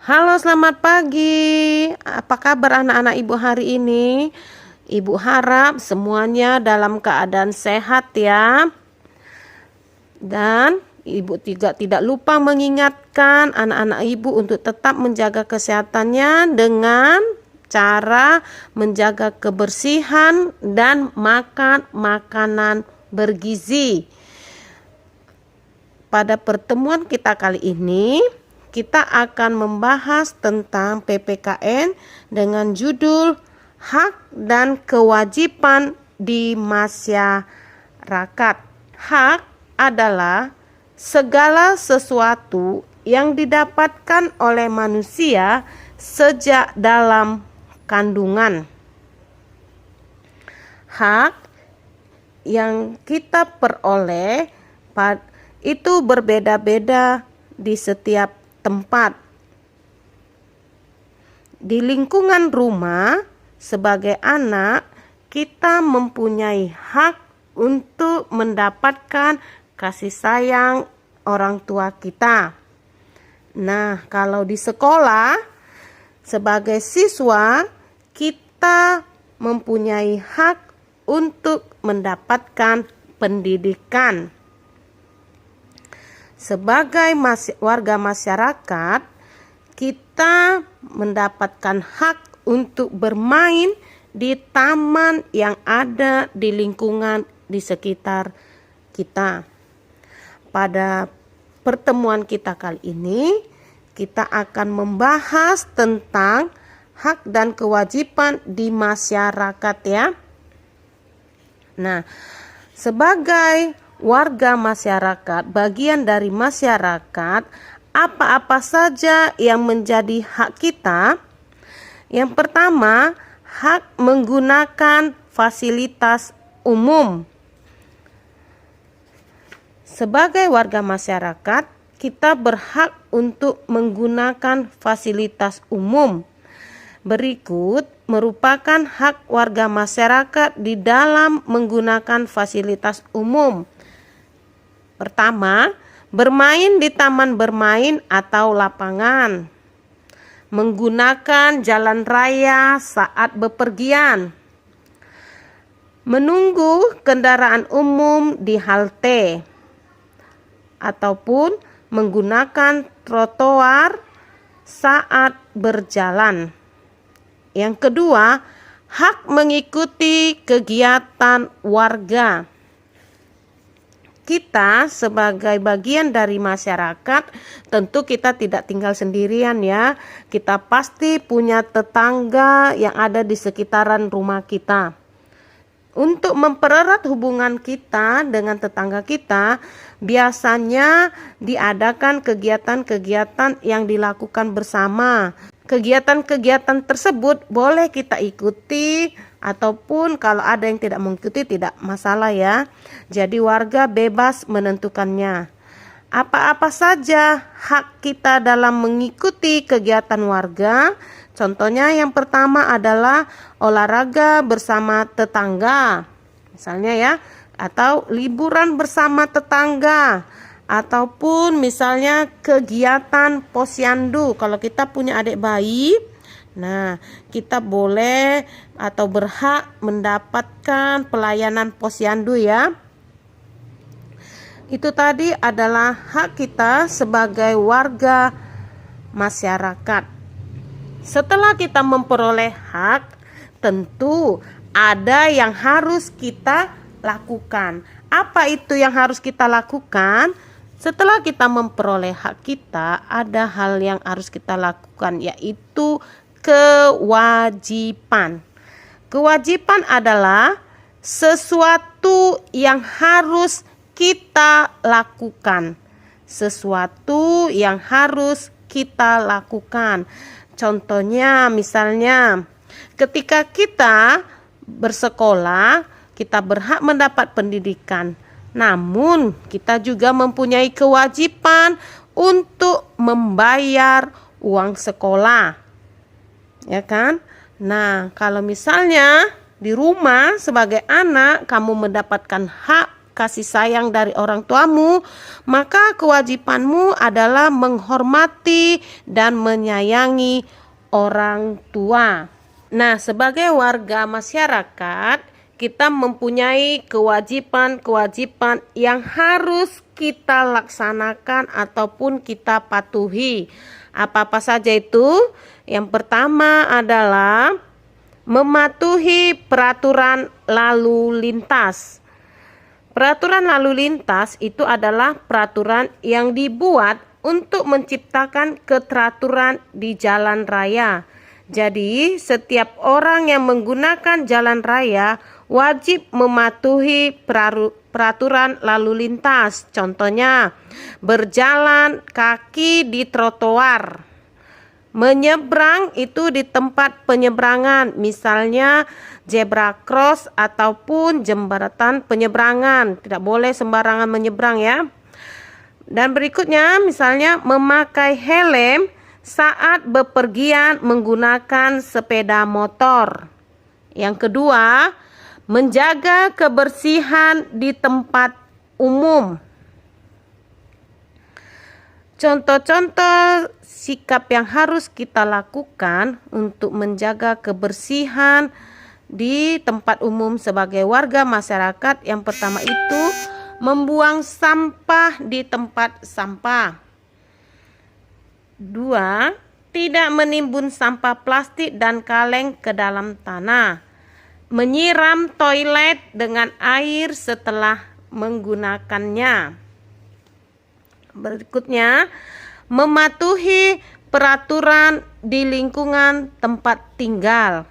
Halo, selamat pagi. Apa kabar anak-anak ibu hari ini? Ibu harap semuanya dalam keadaan sehat ya. Dan ibu tidak lupa mengingatkan anak-anak ibu untuk tetap menjaga kesehatannya dengan cara menjaga kebersihan dan makan makanan bergizi. Pada pertemuan kita kali ini, kita akan membahas tentang PPKN dengan judul Hak dan Kewajiban di Masyarakat. Hak adalah segala sesuatu yang didapatkan oleh manusia sejak dalam kandungan. Hak yang kita peroleh itu berbeda-beda di setiap tempat. Di lingkungan rumah, sebagai anak, kita mempunyai hak untuk mendapatkan kasih sayang orang tua kita. Nah, kalau di sekolah, sebagai siswa, kita mempunyai hak untuk mendapatkan pendidikan. Sebagai warga masyarakat, kita mendapatkan hak untuk bermain di taman yang ada di lingkungan di sekitar kita. Pada pertemuan kita kali ini, kita akan membahas tentang hak dan kewajiban di masyarakat ya. Nah, sebagai warga masyarakat, bagian dari masyarakat, apa-apa saja yang menjadi hak kita? Yang pertama, hak menggunakan fasilitas umum. Sebagai warga masyarakat, kita berhak untuk menggunakan fasilitas umum. Berikut merupakan hak warga masyarakat di dalam menggunakan fasilitas umum. Pertama, bermain di taman bermain atau lapangan. Menggunakan jalan raya saat bepergian. Menunggu kendaraan umum di halte. Ataupun menggunakan trotoar saat berjalan. Yang kedua, hak mengikuti kegiatan warga. Kita sebagai bagian dari masyarakat, tentu kita tidak tinggal sendirian ya. Kita pasti punya tetangga yang ada di sekitaran rumah kita. Untuk mempererat hubungan kita dengan tetangga kita, biasanya diadakan kegiatan-kegiatan yang dilakukan bersama. Kegiatan-kegiatan tersebut boleh kita ikuti ataupun kalau ada yang tidak mengikuti tidak masalah ya. Jadi warga bebas menentukannya. Apa-apa saja hak kita dalam mengikuti kegiatan warga. Contohnya yang pertama adalah olahraga bersama tetangga. Misalnya ya, atau liburan bersama tetangga. Ataupun misalnya kegiatan posyandu. Kalau kita punya adik bayi, nah kita boleh atau berhak mendapatkan pelayanan posyandu ya. Itu tadi adalah hak kita sebagai warga masyarakat. Setelah kita memperoleh hak, tentu ada yang harus kita lakukan. Apa itu yang harus kita lakukan? Setelah kita memperoleh hak kita, ada hal yang harus kita lakukan, yaitu kewajiban. Kewajiban adalah sesuatu yang harus kita lakukan. Sesuatu yang harus kita lakukan. Contohnya misalnya, ketika kita bersekolah, kita berhak mendapat pendidikan. Namun kita juga mempunyai kewajiban untuk membayar uang sekolah. Ya kan? Nah, kalau misalnya di rumah sebagai anak kamu mendapatkan hak kasih sayang dari orang tuamu, maka kewajibanmu adalah menghormati dan menyayangi orang tua. Nah, sebagai warga masyarakat, kita mempunyai kewajiban-kewajiban yang harus kita laksanakan ataupun kita patuhi. Apa-apa saja itu? Yang pertama adalah mematuhi peraturan lalu lintas. Peraturan lalu lintas itu adalah peraturan yang dibuat untuk menciptakan keteraturan di jalan raya. Jadi, setiap orang yang menggunakan jalan raya wajib mematuhi peraturan lalu lintas. Contohnya, berjalan kaki di trotoar, menyeberang itu di tempat penyeberangan, misalnya zebra cross ataupun jembatan penyeberangan. Tidak boleh sembarangan menyeberang ya. Dan berikutnya, misalnya memakai helm saat bepergian menggunakan sepeda motor. Yang kedua, menjaga kebersihan di tempat umum. Contoh-contoh sikap yang harus kita lakukan untuk menjaga kebersihan di tempat umum sebagai warga masyarakat. Yang pertama itu membuang sampah di tempat sampah. 2. Tidak menimbun sampah plastik dan kaleng ke dalam tanah. Menyiram toilet dengan air setelah menggunakannya. Berikutnya, mematuhi peraturan di lingkungan tempat tinggal.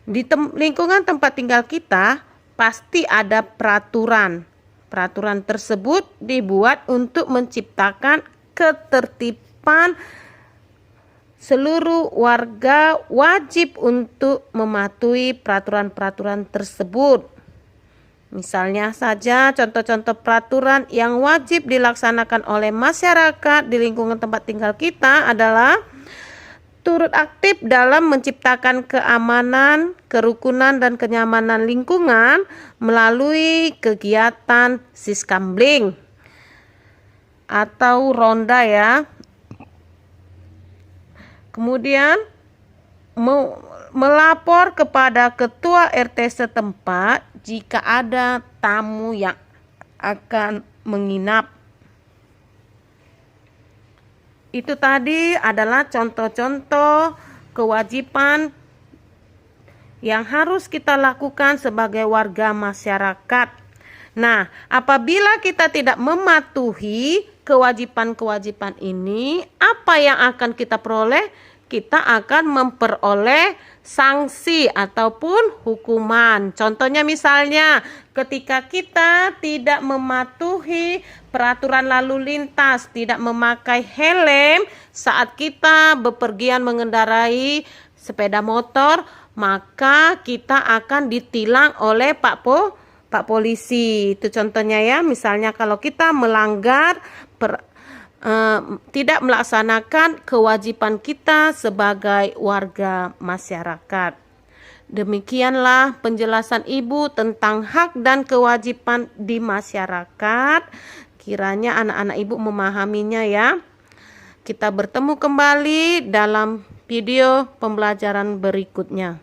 Di lingkungan tempat tinggal kita pasti ada peraturan. Peraturan tersebut dibuat untuk menciptakan ketertiban. Seluruh warga wajib untuk mematuhi peraturan-peraturan tersebut. Misalnya saja contoh-contoh peraturan yang wajib dilaksanakan oleh masyarakat di lingkungan tempat tinggal kita adalah turut aktif dalam menciptakan keamanan, kerukunan, dan kenyamanan lingkungan melalui kegiatan siskambling atau ronda ya. Kemudian melapor kepada ketua RT setempat jika ada tamu yang akan menginap. Itu tadi adalah contoh-contoh kewajiban yang harus kita lakukan sebagai warga masyarakat. Nah, apabila kita tidak mematuhi kewajiban-kewajiban ini, apa yang akan kita peroleh? Kita akan memperoleh sanksi ataupun hukuman. Contohnya misalnya ketika kita tidak mematuhi peraturan lalu lintas, tidak memakai helm saat kita bepergian mengendarai sepeda motor, maka kita akan ditilang oleh Pak Polisi. Itu contohnya ya. Misalnya kalau kita melanggar tidak melaksanakan kewajiban kita sebagai warga masyarakat. Demikianlah penjelasan Ibu tentang hak dan kewajiban di masyarakat. Kiranya anak-anak Ibu memahaminya ya. Kita bertemu kembali dalam video pembelajaran berikutnya.